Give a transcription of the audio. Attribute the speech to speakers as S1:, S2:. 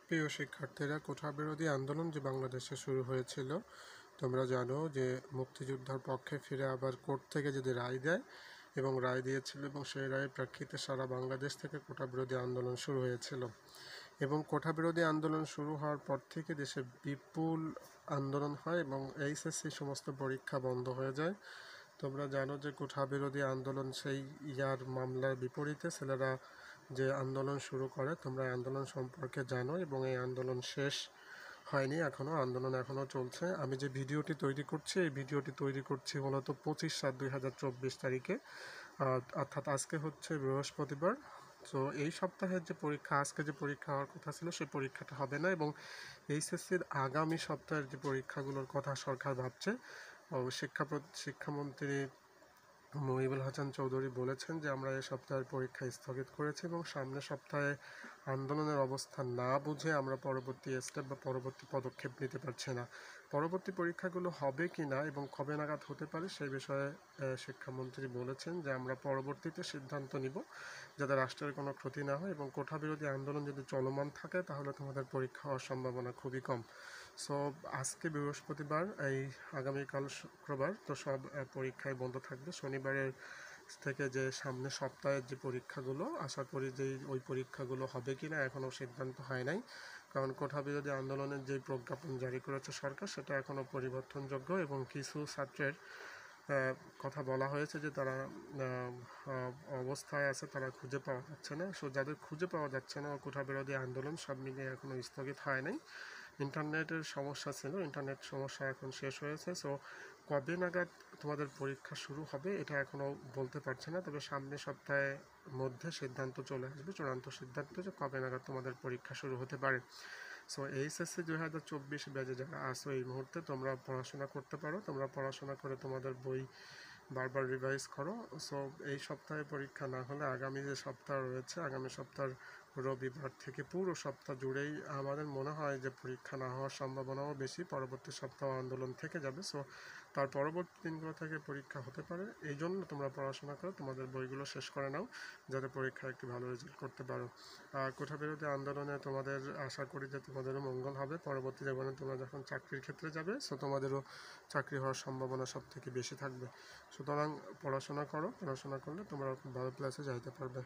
S1: প্রিয় শিক্ষার্থীরা, কোঠাবিরোধী আন্দোলন যে বাংলাদেশে শুরু হয়েছিল, তোমরা জানো যে মুক্তিযোদ্ধার পক্ষে ফিরে আবার কোর্ট থেকে যদি রায় দেয় এবং রায় দিয়েছিল এবং সেই রায়ের প্রেক্ষিতে সারা বাংলাদেশ থেকে কোঠাবিরোধী আন্দোলন শুরু হয়েছিল। এবং কোঠাবিরোধী আন্দোলন শুরু হওয়ার পর থেকে দেশে বিপুল আন্দোলন হয় এবং এইচএসসি সমস্ত পরীক্ষা বন্ধ হয়ে যায়। তোমরা জানো যে কোঠাবিরোধী আন্দোলন সেই ইয়ার মামলার বিপরীতে ছেলেরা যে আন্দোলন শুরু করে, তোমরা এই আন্দোলন সম্পর্কে জানো এবং এই আন্দোলন শেষ হয়নি, আন্দোলন এখনও চলছে। আমি যে ভিডিওটি তৈরি করছি, এই ভিডিওটি তৈরি করছি মূলত 25/7/2024 তারিখে, অর্থাৎ আজকে হচ্ছে বৃহস্পতিবার। তো এই সপ্তাহের যে পরীক্ষা, আজকে যে পরীক্ষা হওয়ার কথা ছিল সেই পরীক্ষাটা হবে না এবং এইচএসসির আগামী সপ্তাহের যে পরীক্ষাগুলোর কথা সরকার ভাবছে। শিক্ষামন্ত্রী মহিবুল হাসান চৌধুরী বলেছেন যে আমরা এই সপ্তাহের পরীক্ষা স্থগিত করেছি এবং সামনের সপ্তাহে আন্দোলনের অবস্থা না বুঝে আমরা পরবর্তী স্টেপ বা পরবর্তী পদক্ষেপ নিতে পারছি না। পরবর্তী পরীক্ষাগুলো হবে কি না এবং কবে নাগাদ হতে পারে সেই বিষয়ে শিক্ষামন্ত্রী বলেছেন যে আমরা পরবর্তীতে সিদ্ধান্ত নিব যাতে রাষ্ট্রের কোনো ক্ষতি না হয় এবং কোঠাবিরোধী আন্দোলন যদি চলমান থাকে তাহলে তোমাদের পরীক্ষা হওয়ার সম্ভাবনা খুবই কম। সো আজকে বৃহস্পতিবার, এই আগামীকাল শুক্রবার, তো সব পরীক্ষায় বন্ধ থাকবে। শনিবারের থেকে যে সামনে সপ্তাহের যে পরীক্ষাগুলো, আশা করি যে ওই পরীক্ষাগুলো হবে কি না এখনও সিদ্ধান্ত হয় নাই, কারণ কোঠাবিরোধী আন্দোলনের যে প্রজ্ঞাপন জারি করেছে সরকার সেটা এখনও পরিবর্তনযোগ্য এবং কিছু ছাত্রের কথা বলা হয়েছে যে তারা অবস্থায় আছে, তারা খুঁজে পাওয়া যাচ্ছে না। সো যাদের খুঁজে পাওয়া যাচ্ছে না, কোঠাবিরোধী আন্দোলন সব মিলিয়ে এখনও স্থগিত হয় নাই। ইন্টারনেটের সমস্যা ছিল, ইন্টারনেট সমস্যা এখন শেষ হয়েছে। সো কবে নাগাদ তোমাদের পরীক্ষা শুরু হবে এটা এখনও বলতে পারছে না, তবে সামনের সপ্তাহের মধ্যে সিদ্ধান্ত চলে আসবে, চূড়ান্ত সিদ্ধান্ত যে কবে নাগাদ তোমাদের পরীক্ষা শুরু হতে পারে। সো এইচএসসি 2024 ব্যাচে যারা আসো এই মুহূর্তে তোমরা পড়াশোনা করতে পারো, তোমরা পড়াশোনা করে তোমাদের বই বারবার রিভাইজ করো। সো এই সপ্তাহে পরীক্ষা না হলে আগামী যে সপ্তাহ রয়েছে, আগামী সপ্তাহের রবিবার থেকে পুরো সপ্তাহ জুড়েই আমাদের মনে হয় যে পরীক্ষা না হওয়ার সম্ভাবনাও বেশি, পরবর্তী সপ্তাহ আন্দোলন থেকে যাবে। সো তার পরবর্তী দিনগুলো থেকে পরীক্ষা হতে পারে, এই জন্য তোমরা পড়াশোনা করো, তোমাদের বইগুলো শেষ করে নাও যাতে পরীক্ষায় একটি ভালো রেজাল্ট করতে পারো। আর কোঠাবিরোধী আন্দোলনে তোমাদের আশা করি যে তোমাদেরও মঙ্গল হবে। পরবর্তী জীবনে তোমরা যখন চাকরির ক্ষেত্রে যাবে, সো তোমাদেরও চাকরি হওয়ার সম্ভাবনা সব থেকে বেশি থাকবে। সুতরাং পড়াশোনা করো, পড়াশোনা করলে তোমরা ভালো ক্লাসে যাইতে পারবে।